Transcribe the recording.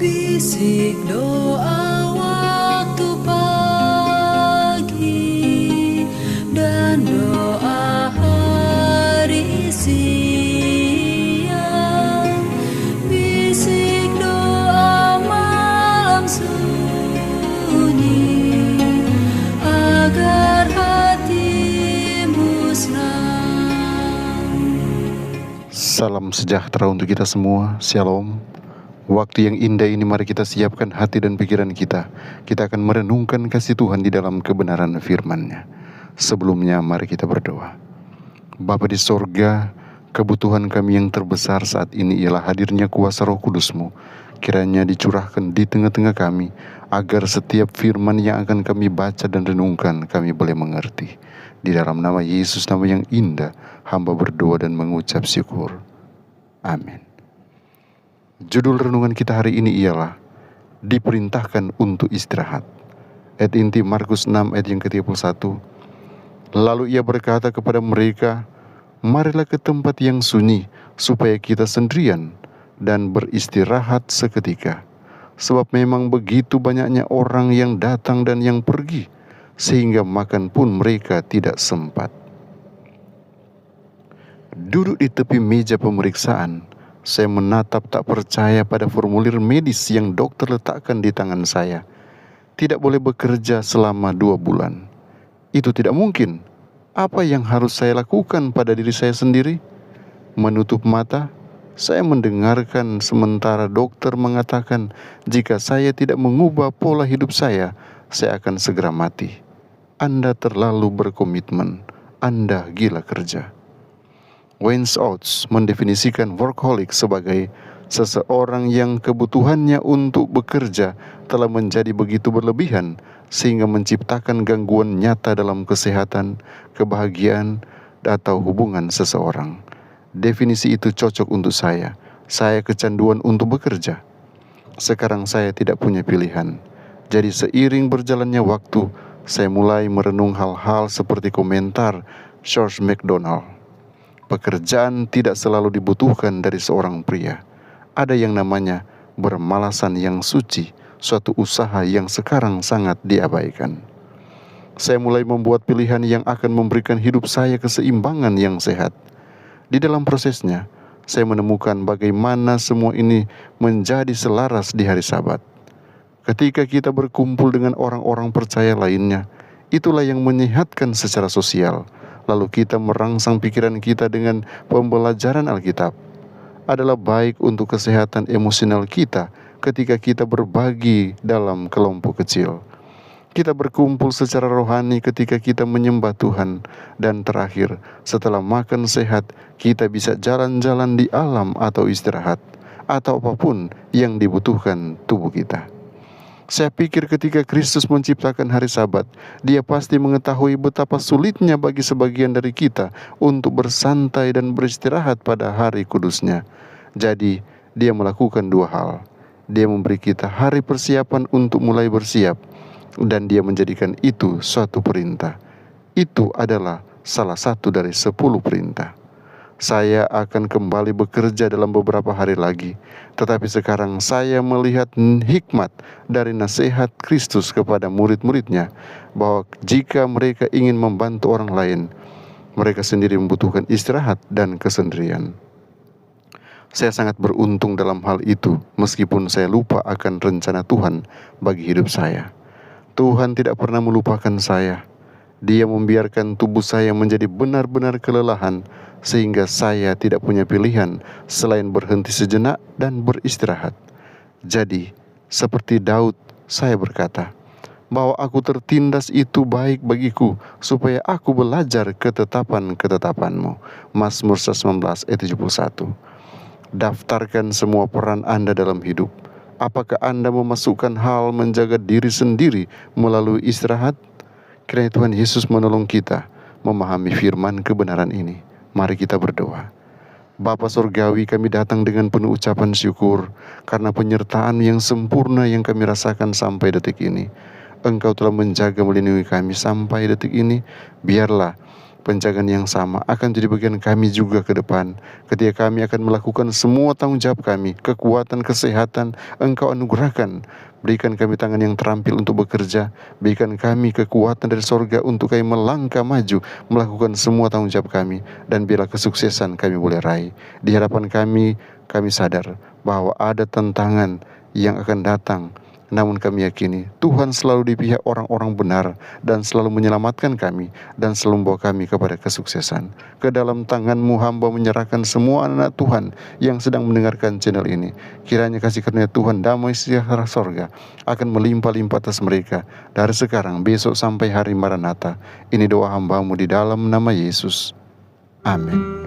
Bisik doa waktu pagi dan doa hari siang, bisik doa malam sunyi agar hatimu senang. Salam sejahtera untuk kita semua. Shalom. Waktu yang indah ini mari kita siapkan hati dan pikiran kita. Kita akan merenungkan kasih Tuhan di dalam kebenaran firman-Nya. Sebelumnya mari kita berdoa. Bapa di sorga, kebutuhan kami yang terbesar saat ini ialah hadirnya kuasa Roh Kudus-Mu. Kiranya dicurahkan di tengah-tengah kami, agar setiap firman yang akan kami baca dan renungkan kami boleh mengerti. Di dalam nama Yesus, nama yang indah, hamba berdoa dan mengucap syukur. Amin. Judul renungan kita hari ini ialah diperintahkan untuk istirahat. Ayat inti Markus 6 ayat yang ke-31. Lalu ia berkata kepada mereka, marilah ke tempat yang sunyi, supaya kita sendirian dan beristirahat seketika. Sebab memang begitu banyaknya orang yang datang dan yang pergi, sehingga makan pun mereka tidak sempat. Duduk di tepi meja pemeriksaan, saya menatap tak percaya pada formulir medis yang dokter letakkan di tangan saya. Tidak boleh bekerja selama 2 bulan. Itu tidak mungkin. Apa yang harus saya lakukan pada diri saya sendiri? Menutup mata, saya mendengarkan sementara dokter mengatakan, jika saya tidak mengubah pola hidup saya akan segera mati. Anda terlalu berkomitmen. Anda gila kerja. Wayne Oates mendefinisikan workaholic sebagai seseorang yang kebutuhannya untuk bekerja telah menjadi begitu berlebihan sehingga menciptakan gangguan nyata dalam kesehatan, kebahagiaan, atau hubungan seseorang. Definisi itu cocok untuk saya. Saya kecanduan untuk bekerja. Sekarang saya tidak punya pilihan. Jadi seiring berjalannya waktu, saya mulai merenung hal-hal seperti komentar George MacDonald. Pekerjaan tidak selalu dibutuhkan dari seorang pria. Ada yang namanya bermalasan yang suci, suatu usaha yang sekarang sangat diabaikan. Saya mulai membuat pilihan yang akan memberikan hidup saya keseimbangan yang sehat. Di dalam prosesnya, saya menemukan bagaimana semua ini menjadi selaras di hari Sabat. Ketika kita berkumpul dengan orang-orang percaya lainnya, itulah yang menyehatkan secara sosial. Lalu kita merangsang pikiran kita dengan pembelajaran Alkitab. Adalah baik untuk kesehatan emosional kita ketika kita berbagi dalam kelompok kecil. Kita berkumpul secara rohani ketika kita menyembah Tuhan. Dan terakhir, setelah makan sehat, kita bisa jalan-jalan di alam atau istirahat, atau apapun yang dibutuhkan tubuh kita. Saya pikir ketika Kristus menciptakan hari Sabat, Dia pasti mengetahui betapa sulitnya bagi sebagian dari kita untuk bersantai dan beristirahat pada hari kudusnya. Jadi, Dia melakukan 2 hal. Dia memberi kita hari persiapan untuk mulai bersiap, dan Dia menjadikan itu suatu perintah. Itu adalah salah satu dari 10 perintah. Saya akan kembali bekerja dalam beberapa hari lagi. Tetapi sekarang saya melihat hikmat dari nasihat Kristus kepada murid-muridnya, bahwa jika mereka ingin membantu orang lain, mereka sendiri membutuhkan istirahat dan kesendirian. Saya sangat beruntung dalam hal itu, meskipun saya lupa akan rencana Tuhan bagi hidup saya. Tuhan tidak pernah melupakan saya. Dia membiarkan tubuh saya menjadi benar-benar kelelahan, sehingga saya tidak punya pilihan selain berhenti sejenak dan beristirahat. Jadi, seperti Daud, saya berkata, bahwa aku tertindas itu baik bagiku, supaya aku belajar ketetapan-ketetapan-Mu. Mazmur 19 ayat 71. Daftarkan semua peran Anda dalam hidup. Apakah Anda memasukkan hal menjaga diri sendiri melalui istirahat? Kiranya Tuhan Yesus menolong kita memahami firman kebenaran ini. Mari kita berdoa. Bapa Surgawi, kami datang dengan penuh ucapan syukur karena penyertaan yang sempurna yang kami rasakan sampai detik ini. Engkau telah menjaga melindungi kami sampai detik ini. Biarlah Penjagaan yang sama akan jadi bagian kami juga ke depan. Ketika kami akan melakukan semua tanggung jawab kami, kekuatan, kesehatan Engkau anugerahkan. Berikan kami tangan yang terampil untuk bekerja. Berikan kami kekuatan dari sorga untuk kami melangkah maju, melakukan semua tanggung jawab kami. Dan biarlah kesuksesan kami boleh raih. Di hadapan kami sadar bahwa ada tantangan yang akan datang. Namun kami yakini Tuhan selalu di pihak orang-orang benar dan selalu menyelamatkan kami dan selalu membawa kami kepada kesuksesan. Ke dalam tangan-Mu hamba menyerahkan semua anak Tuhan yang sedang mendengarkan channel ini. Kiranya kasih karunia Tuhan, damai sejahtera sorga akan melimpah-limpah atas mereka dari sekarang, besok sampai hari Maranatha. Ini doa hamba-Mu di dalam nama Yesus. Amin.